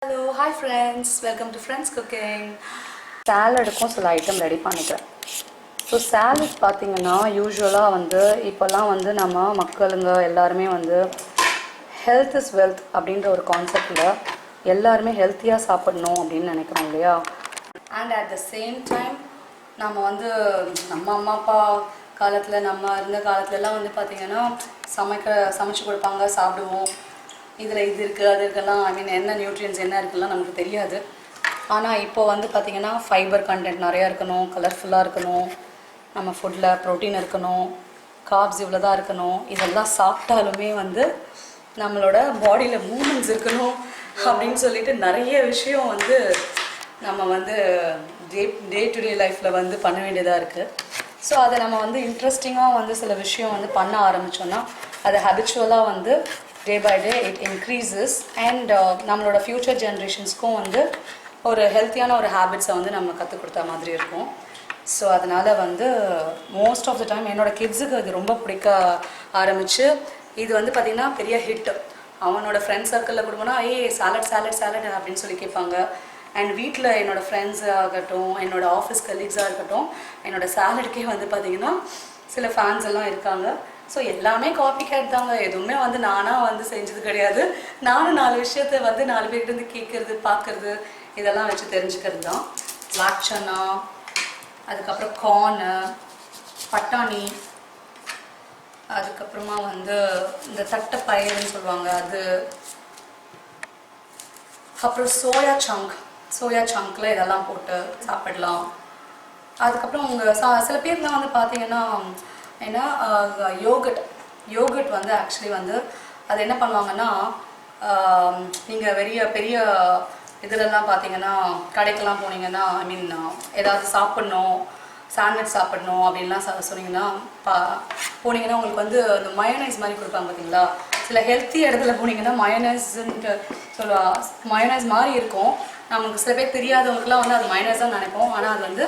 Hello, hi friends, welcome to Friends Cooking. சாலடுக்கும் சில item ready பண்ணிக்கிறேன். So salad பார்த்திங்கன்னா யூஸ்வலாக வந்து இப்போல்லாம் வந்து நம்ம மக்களுங்க எல்லாருமே வந்து ஹெல்த் இஸ் வெல்த் அப்படின்ற ஒரு கான்செப்டில் எல்லாருமே ஹெல்த்தியாக சாப்பிடணும் அப்படின்னு நினைக்கிறோம் இல்லையா. And at the same time நம்ம வந்து நம்ம அம்மா அப்பா காலத்தில் நம்ம இருந்த காலத்துலலாம் வந்து பார்த்திங்கன்னா சமைச்சு கொடுப்பாங்க, சாப்பிடுவோம். இதில் இது இருக்குது அது இருக்குலாம், ஐ மீன் என்ன நியூட்ரியன்ஸ் என்ன இருக்குலாம் நமக்கு தெரியாது. ஆனால் இப்போ வந்து பார்த்திங்கன்னா ஃபைபர் கண்டென்ட் நிறையா இருக்கணும், கலர்ஃபுல்லாக இருக்கணும், நம்ம ஃபுட்டில் ப்ரோட்டீன் இருக்கணும், கார்ப்ஸ் இவ்வளோ தான் இருக்கணும். இதெல்லாம் சாப்பிட்டாலுமே வந்து நம்மளோட பாடியில் மூமெண்ட்ஸ் இருக்கணும் அப்படின்னு சொல்லிட்டு நிறைய விஷயம் வந்து நம்ம வந்து டே டு டே லைஃப்பில் வந்து பண்ண வேண்டியதாக இருக்குது. ஸோ அதை நம்ம வந்து இன்ட்ரெஸ்டிங்காக வந்து சில விஷயம் வந்து பண்ண ஆரம்பித்தோன்னா அது ஹேபிச்சுவலாக வந்து day by day it increases and நம்மளோட ஃப்யூச்சர் ஜென்ரேஷன்ஸ்க்கும் வந்து ஒரு ஹெல்த்தியான ஒரு ஹேபிட்ஸை வந்து நம்ம கற்றுக் கொடுத்த மாதிரி இருக்கும். ஸோ அதனால் வந்து மோஸ்ட் ஆஃப் த டைம் என்னோடய கிட்ஸுக்கு அது ரொம்ப பிடிக்க ஆரம்பித்து இது வந்து பார்த்திங்கன்னா பெரிய ஹிட். அவனோட ஃப்ரெண்ட்ஸ் சர்க்கிளில் கொடுப்போனா சாலட் சாலட் சாலட் அப்படின்னு சொல்லி கேட்பாங்க. அண்ட் வீட்டில் என்னோடய ஃப்ரெண்ட்ஸ் ஆகட்டும், என்னோடய ஆஃபீஸ் கலீக்ஸாக இருக்கட்டும், என்னோடய சாலடுக்கே வந்து பார்த்திங்கன்னா சில ஃபேன்ஸ் எல்லாம் இருக்காங்க. ஸோ எல்லாமே காப்பி கேட் தாங்க, எதுவுமே வந்து நானாக வந்து செஞ்சது கிடையாது. நானும் 4 விஷயத்தை வந்து 4 பேர்கிட்ட கேட்குறது, பார்க்குறது, இதெல்லாம் வச்சு தெரிஞ்சுக்கிறது தான். பிளாக் சன்னா, அதுக்கப்புறம் கார்னு, பட்டாணி, அதுக்கப்புறமா வந்து இந்த தட்டை பயிர்னு சொல்லுவாங்க அது, அப்புறம் சோயா சங்கில் இதெல்லாம் போட்டு சாப்பிடலாம். அதுக்கப்புறம் உங்கள் சில பேர்லாம் வந்து பார்த்தீங்கன்னா ஏன்னா யோகட் வந்து ஆக்சுவலி வந்து அது என்ன பண்ணுவாங்கன்னா, நீங்கள் பெரிய இதிலெல்லாம் பார்த்தீங்கன்னா கடைக்கெல்லாம் போனீங்கன்னா, ஐ மீன் ஏதாவது சாப்பிட்ணும், சாண்ட்விச் சாப்பிட்ணும் அப்படின்லாம் சொன்னீங்கன்னா போனீங்கன்னா உங்களுக்கு வந்து அந்த மயோனைஸ் மாதிரி கொடுப்பாங்க பார்த்தீங்களா. சில ஹெல்த்தி இடத்துல போனீங்கன்னா மயோனைஸ்ன்ட்டு மயோனைஸ் மாதிரி இருக்கும். நமக்கு சில பேர் தெரியாதவங்களுக்குலாம் வந்து அது மயோனைஸ் தான் நினைப்போம், ஆனால் அது வந்து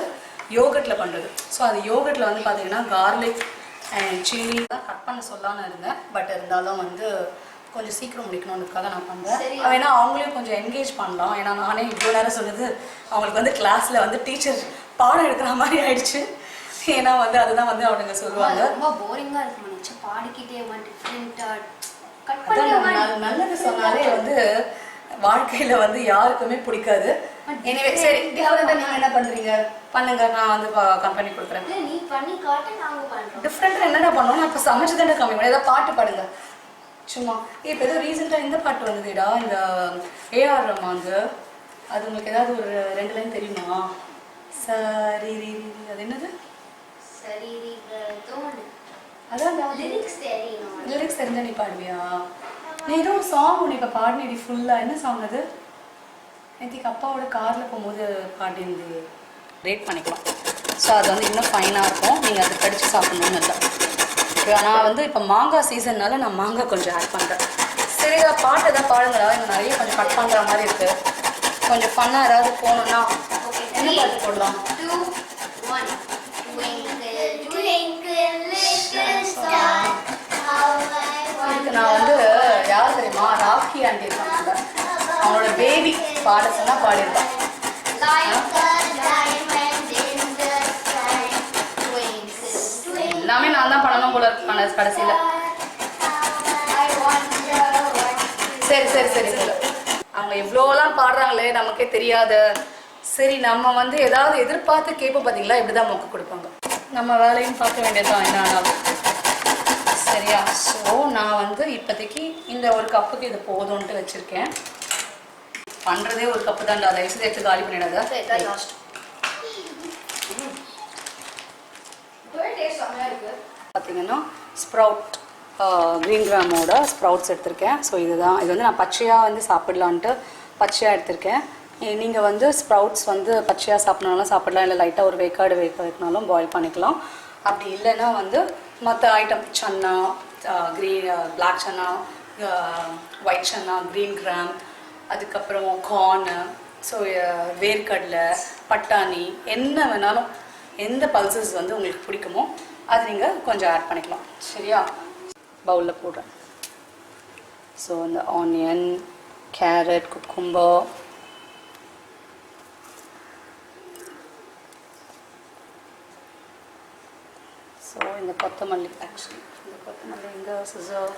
யோகட்டில் பண்ணுறது. ஸோ அது யோகட்டில் வந்து பார்த்தீங்கன்னா கார்லிக் அண்ட் சில்லி தான் கட் பண்ண சொல்லான்னு இருந்தேன். பட் இருந்தாலும் வந்து கொஞ்சம் சீக்கிரம் முடிக்கணுன்றதுக்காக நான் பண்ணுறேன். ஏன்னா அவங்களையும் கொஞ்சம் என்கேஜ் பண்ணலாம். ஏன்னா நானே இவ்வளோ நேரம் சொன்னது அவங்களுக்கு வந்து கிளாஸில் வந்து டீச்சர் பாடம் எடுக்கிற மாதிரி ஆயிடுச்சு. ஏன்னா வந்து அதுதான் வந்து அவனுங்க சொல்லுவாங்க, ரொம்ப போரிங்காக இருக்கு, பாடிக்கிட்டே நல்லது சொன்னாலே வந்து வாழ்க்கையில் வந்து யாருக்குமே பிடிக்காது. எனிவே சரி, டிஃப்ரெண்ட்டாக நீங்கள் என்ன பண்ணுறீங்க பண்ணுங்க, நான் வந்து கம்பெனி கொடுக்குறேன். நீ பண்ணி காட்டு, நாங்கள் பண்ணுறோம். டிஃப்ரெண்ட்டாக என்னென்ன பண்ணுவோம், நான் இப்போ சமைச்சு தானே கம்மி பண்ணேன். ஏதாவது பாட்டு பாடுங்க சும்மா. இப்போ ஏதோ ரீசெண்டாக இந்த பாட்டு வந்ததுடா, இந்த ஏஆர் ரஹ்மான், அது உங்களுக்கு ஏதாவது ஒரு 2 லைன் தெரியுமா? சரி, அது என்னது? சரி அதான் லிரிக்ஸ் தெரிஞ்சா நீ பாடுவியா? நீ ஏதோ ஒரு சாங் ஒன்று இப்போ பாடினேடி ஃபுல்லாக, என்ன சாங் அது? நேற்றுக்கு அப்பாவோட காரில் போகும்போது பாடினது. ரேட் பண்ணிக்கலாம். ஸோ அது வந்து இன்னும் ஃபைனாக இருக்கும், நீங்கள் அது கடிச்சு சாப்பிட்ணுன்னு இல்லை. நான் வந்து இப்போ மாங்காய் சீசன்னால நான் மாங்காய் கொஞ்சம் ஆட் பண்ணுறேன். சரிதா, பாட்டு எதாவது பாடுங்களா, இங்கே நிறைய கொஞ்சம் கட் பண்ணுற மாதிரி இருக்குது. கொஞ்சம் ஃபன்னாக ஏதாவது போகணுன்னா என்ன பாட்டு போடலாம்? இதுக்கு நான் வந்து யார் தெரியுமா, ராக்கி ஆண்டி இருக்காங்க, அவனோட பேபி பாட சொன்னால் பாடியிருப்பான். எல்லாமே நான் தான் பண்ணணும் போல இருக்கு கடைசியில். சரி சரி சரி சரி, அவங்க எவ்வளோலாம் பாடுறாங்களே நமக்கே தெரியாத. சரி, நம்ம வந்து ஏதாவது எதிர்பார்த்து கேட்போம் பார்த்தீங்களா, இப்படி தான் மொக்க கொடுப்பாங்க. நம்ம வேலையும் பார்க்க வேண்டியதுதான் என்ன ஆனாலும். சரியா? ஸோ நான் வந்து இப்போதைக்கு இந்த ஒரு கப்புக்கு இது போதும்ன்ட்டு வச்சுருக்கேன். பண்ணுறதே ஒரு கப்பு தான்டா, அதை எடுத்து காலி பண்ணிடாத. பார்த்தீங்கன்னா ஸ்ப்ரவுட், க்ரீன் கிராமோட ஸ்ப்ரவுட்ஸ் எடுத்திருக்கேன். ஸோ இது வந்து நான் பச்சையாக வந்து சாப்பிட்லான்ட்டு பச்சையாக எடுத்திருக்கேன். நீங்கள் வந்து ஸ்ப்ரவுட்ஸ் வந்து பச்சையாக சாப்பிட்னாலும் சாப்பிடலாம், இல்லை லைட்டாக ஒரு வேக்காடு வைக்கனாலும் பாயில் பண்ணிக்கலாம். அப்படி இல்லைன்னா வந்து மற்ற item chana, black chana, white chana, green gram, அதுக்கப்புறம் கார்னு, ஸோ வேர்க்கடலை, பட்டாணி, என்ன வேணாலும் எந்த பல்சஸ் வந்து உங்களுக்கு பிடிக்குமோ அது நீங்கள் கொஞ்சம் ஆட் பண்ணிக்கலாம். சரியா? பவுலில் போடுறேன். ஸோ இந்த ஆனியன், கேரட், குக்கும்பர், கொத்தமல்லி. ஆக்சுவலி இந்த கொத்தமல்லி எங்கே சிசர்.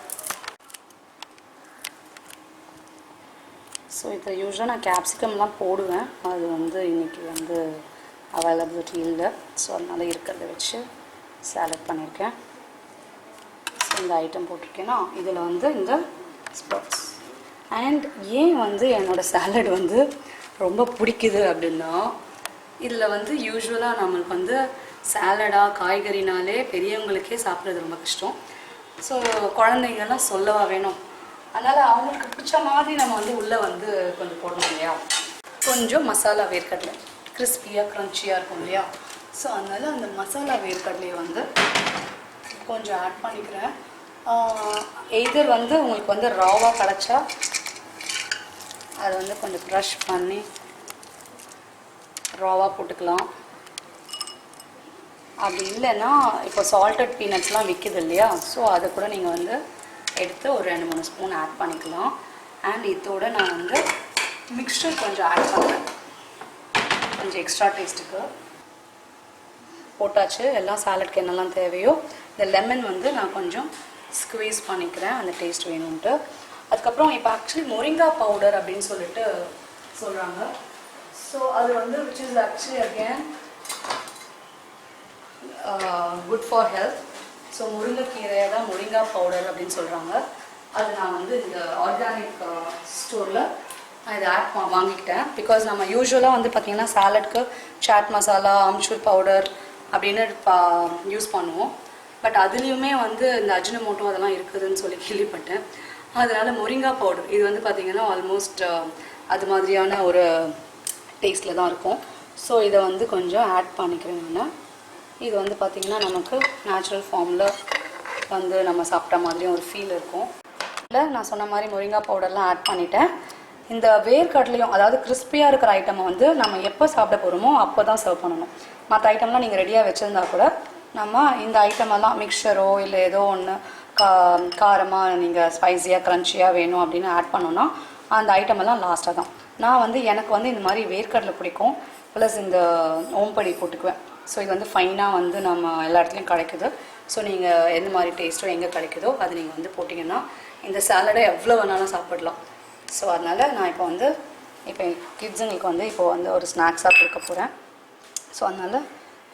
ஸோ இதை யூஸ்வலாக நான் கேப்சிகம்லாம் போடுவேன், அது வந்து இன்றைக்கி வந்து அவைலபிலிட்டி இல்லை. ஸோ அதனால் இருக்கிறத வச்சு சாலட் பண்ணியிருக்கேன். ஸோ இந்த ஐட்டம் போட்டிருக்கேன்னா இதில் வந்து இந்த ஸ்ப்ரவுட்ஸ். அண்ட் ஏன் வந்து என்னோடய சாலட் வந்து ரொம்ப பிடிக்குது அப்படின்னா, இதில் வந்து யூஸ்வலாக நம்மளுக்கு வந்து சாலடாக காய்கறினாலே பெரியவங்களுக்கே சாப்பிட்றது ரொம்ப கஷ்டம். ஸோ குழந்தைங்கள்லாம் சொல்லவா வேணும். அதனால் அவங்களுக்கு பிடிச்ச மாதிரி நம்ம வந்து உள்ளே வந்து கொஞ்சம் போடணும் இல்லையா. கொஞ்சம் மசாலா வேர்க்கடலை கிறிஸ்பியாக க்ரன்ச்சியாக இருக்கும் இல்லையா. ஸோ அதனால் அந்த மசாலா வேர்க்கடலையை வந்து கொஞ்சம் ஆட் பண்ணிக்கிறேன். எய்தர் வந்து உங்களுக்கு வந்து ராவாக கிடச்சா அதை வந்து கொஞ்சம் க்ரஷ் பண்ணி ராவாக போட்டுக்கலாம். அப்படி இல்லைன்னா இப்போ சால்டட் பீனட்ஸ்லாம் விற்கிது இல்லையா. ஸோ அதை கூட நீங்கள் வந்து எடுத்து ஒரு 2-3 ஸ்பூன் ஆட் பண்ணிக்கலாம். அண்ட் இதோட நான் வந்து மிக்சர் கொஞ்சம் ஆட் பண்ணுறேன், கொஞ்சம் எக்ஸ்ட்ரா டேஸ்ட்டுக்கு. போட்டாச்சு எல்லாம் சாலட்க்கு என்னெல்லாம் தேவையோ. இந்த லெமன் வந்து நான் கொஞ்சம் ஸ்குவீஸ் பண்ணிக்கிறேன், அந்த டேஸ்ட் வேணும்ன்ட்டு. அதுக்கப்புறம் இப்போ ஆக்சுவலி மொரிங்கா பவுடர் அப்படின்னு சொல்லிட்டு சொல்கிறாங்க. ஸோ அது வந்து which is actually again good for health. So முருங்கைக்கீரையை தான் மொரிங்கா பவுடர் அப்படின்னு சொல்கிறாங்க. அது நான் வந்து இந்த ஆர்கானிக் ஸ்டோரில் நான் இதை ஆட் வாங்கிக்கிட்டேன். பிகாஸ் நம்ம யூஸ்வலாக வந்து பார்த்திங்கன்னா சாலட்க்கு சாட் மசாலா, ஆம்ச்சூர் பவுடர் அப்படின்னு யூஸ் பண்ணுவோம். பட் அதுலேயுமே வந்து இந்த அஜினமோட்டோ அதெல்லாம் இருக்குதுன்னு சொல்லி கேள்விப்பட்டேன். அதனால் மொரிங்கா பவுடர் இது வந்து பார்த்திங்கன்னா ஆல்மோஸ்ட் அது மாதிரியான ஒரு டேஸ்ட்டில் தான் இருக்கும். ஸோ இதை வந்து கொஞ்சம் ஆட் பண்ணிக்கிறேன் நான். இது வந்து பார்த்திங்கன்னா நமக்கு நேச்சுரல் ஃபார்மில் வந்து நம்ம சாப்பிட்ட மாதிரியும் ஒரு ஃபீல் இருக்கும். இல்லை நான் சொன்ன மாதிரி மொரிங்கா பவுடர்லாம் ஆட் பண்ணிட்டேன். இந்த வேர்க்கடலையும் அதாவது கிறிஸ்பியாக இருக்கிற ஐட்டமை வந்து நம்ம எப்போ சாப்பிட போகிறோமோ அப்போ தான் சர்வ் பண்ணணும். மற்ற ஐட்டம்லாம் நீங்கள் ரெடியாக வச்சுருந்தா கூட நம்ம இந்த ஐட்டமெல்லாம் மிக்சரோ இல்லை ஏதோ ஒன்று காரமாக நீங்கள் ஸ்பைஸியாக க்ரன்ச்சியாக வேணும் அப்படின்னு ஆட் பண்ணோன்னா அந்த ஐட்டமெல்லாம் லாஸ்ட்டாக தான். நான் வந்து எனக்கு வந்து இந்த மாதிரி வேர்க்கடலை பிடிக்கும், ப்ளஸ் இந்த ஓம்படி போட்டுக்குவேன். ஸோ இது வந்து ஃபைனாக வந்து நம்ம எல்லா இடத்துலையும் கிடைக்குது. ஸோ நீங்கள் எந்த மாதிரி டேஸ்ட்டோ எங்கே கிடைக்குதோ அது நீங்கள் வந்து போட்டிங்கன்னா இந்த சாலடை எவ்வளோ வேணாலும் சாப்பிடலாம். ஸோ அதனால் நான் இப்போ வந்து கிட்ஸுங்களுக்கு வந்து இப்போ வந்து ஒரு ஸ்நாக்ஸாக கொடுக்க போகிறேன். ஸோ அதனால்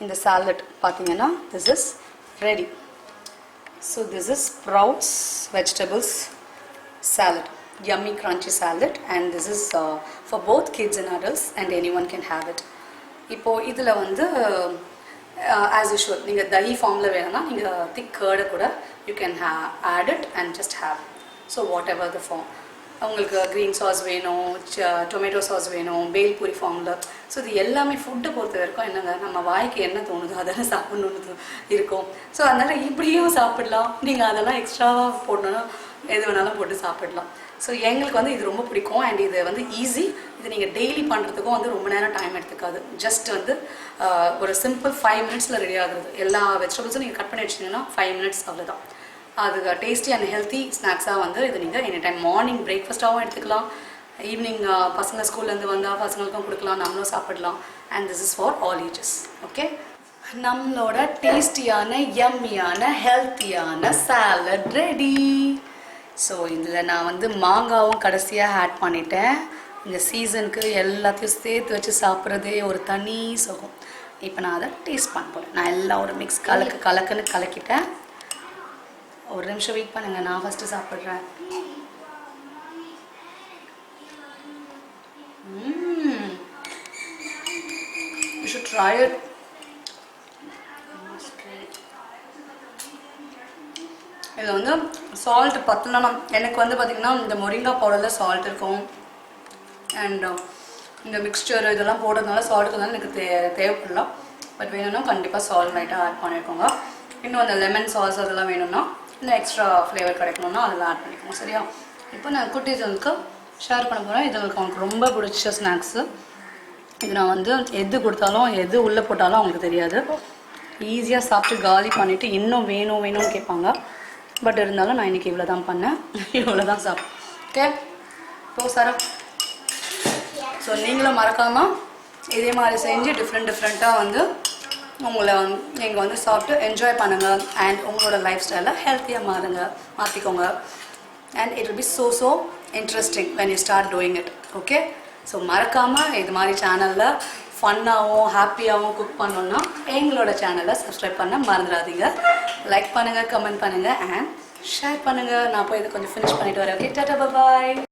இந்த சாலட் பார்த்தீங்கன்னா this is ready. So this is sprouts vegetables salad, yummy crunchy salad, and this is for both kids and adults and anyone can have it. இப்போ இதில் வந்து as usual நீங்கள் தஹி ஃபார்மில் வேணும்னா நீங்கள் திக் கர்டை கூட you can add it and just have. So whatever the form, உங்களுக்கு green sauce வேணும், டொமேட்டோ சாஸ் வேணும், பேல்பூரி ஃபார்மில். ஸோ இது எல்லாமே ஃபுட்டை பொறுத்த வரைக்கும் என்னங்க நம்ம வாய்க்கு என்ன தோணுதோ அதெல்லாம் சாப்பிட்ணுன்னு இருக்கும். ஸோ அதனால் இப்படியும் சாப்பிடலாம், நீங்கள் அதெல்லாம் எக்ஸ்ட்ராவாக போடணுன்னா எது வேணாலும் போட்டு சாப்பிடலாம். ஸோ எங்களுக்கு வந்து இது ரொம்ப பிடிக்கும். அண்ட் இது வந்து ஈஸி. இது நீங்கள் டெய்லி பண்ணுறதுக்கும் வந்து ரொம்ப நேரம் டைம் எடுத்துக்காது. ஜஸ்ட் வந்து ஒரு சிம்பிள் 5 மினிட்ஸில் ரெடி ஆகுறது. எல்லா வெஜிடபிள்ஸும் நீங்கள் கட் பண்ணி வச்சிங்கன்னா 5 மினிட்ஸ் அவ்வளோதான். அது டேஸ்டி அண்ட் ஹெல்த்தி ஸ்நாக்ஸாக வந்து இது நீங்கள் எனி டைம் மார்னிங் பிரேக்ஃபாஸ்ட்டாகவும் எடுத்துக்கலாம், ஈவினிங் பசங்க ஸ்கூல்லேருந்து வந்தால் பசங்களுக்கும் கொடுக்கலாம், நம்மளும் சாப்பிடலாம். And this is for all ages. Okay, நம்மளோட டேஸ்டியான யம்மியான ஹெல்த்தியான சாலட் ரெடி. ஸோ இதில் நான் வந்து மாங்காவும் கடைசியாக ஆட் பண்ணிட்டேன். இந்த சீசனுக்கு எல்லாத்தையும் சேர்த்து வச்சு சாப்பிட்றதே ஒரு தனி சுகம். இப்போ நான் அதை டேஸ்ட் பண்ண போகிறேன். நான் எல்லாம் ஒரு மிக்ஸ் கலக்குன்னு கலக்கிட்டேன். ஒரு நிமிஷம் வெயிட் பண்ணுங்க, நான் ஃபஸ்ட்டு சாப்பிட்றேன். You should try it. இது வந்து சால்ட் பத்தலனா எனக்கு வந்து பார்த்திங்கன்னா இந்த மொரிங்கா பவுடரில் சால்ட் இருக்கும். அண்ட் இந்த மிக்ஸ்சர் இதெல்லாம் போடுறதுனால சால்ட்டுக்கு வந்து எனக்கு தேவைப்படலாம். பட் வேணும்னா கண்டிப்பாக சால்ட் லைட்டாக ஆட் பண்ணிக்கோங்க. இன்னும் அந்த லெமன் சாஸ் அதெல்லாம் வேணும்னா இன்னும் எக்ஸ்ட்ரா ஃப்ளேவர் கிடைக்கணும்னா அதெல்லாம் ஆட் பண்ணிக்கோங்க. சரியா? இப்போ நான் குட்டீஸுக்கு ஷேர் பண்ண போகிறேன். இது அவங்களுக்கு ரொம்ப பிடிச்ச ஸ்நாக்ஸு. இது நான் வந்து எது கொடுத்தாலும் எது உள்ளே போட்டாலும் அவங்களுக்கு தெரியாது. ஈஸியாக சாப்பிட்டு காலி பண்ணிவிட்டு இன்னும் வேணும்னு கேட்பாங்க. பட் இருந்தாலும் நான் இன்றைக்கி இவ்வளோ தான் பண்ணேன், இவ்வளோ தான் சாப்பிட்டேன். ஓகே, இப்போ சாரா. ஸோ நீங்களும் மறக்காமல் இதே மாதிரி செஞ்சு டிஃப்ரெண்ட்டாக வந்து உங்களை நீங்கள் வந்து சாப்பிட்டு என்ஜாய் பண்ணுங்கள் அண்ட் உங்களோட லைஃப் ஸ்டைலை ஹெல்த்தியாக மாற்றிக்கோங்க and it will be so interesting when you start doing it. Okay, so மறக்காமல் இது மாதிரி சேனலில் ஃபன்னாகவும் ஹாப்பியாகவும் குக் பண்ணோன்னா எங்களோட சேனலை சப்ஸ்கிரைப் பண்ண மறந்துடாதீங்க. லைக் பண்ணுங்கள், கமெண்ட் பண்ணுங்கள் அண்ட் ஷேர் பண்ணுங்கள். நான் போய் இதை கொஞ்சம் ஃபினிஷ் பண்ணிட்டு வரேன். ஓகே, டாடா பாய்.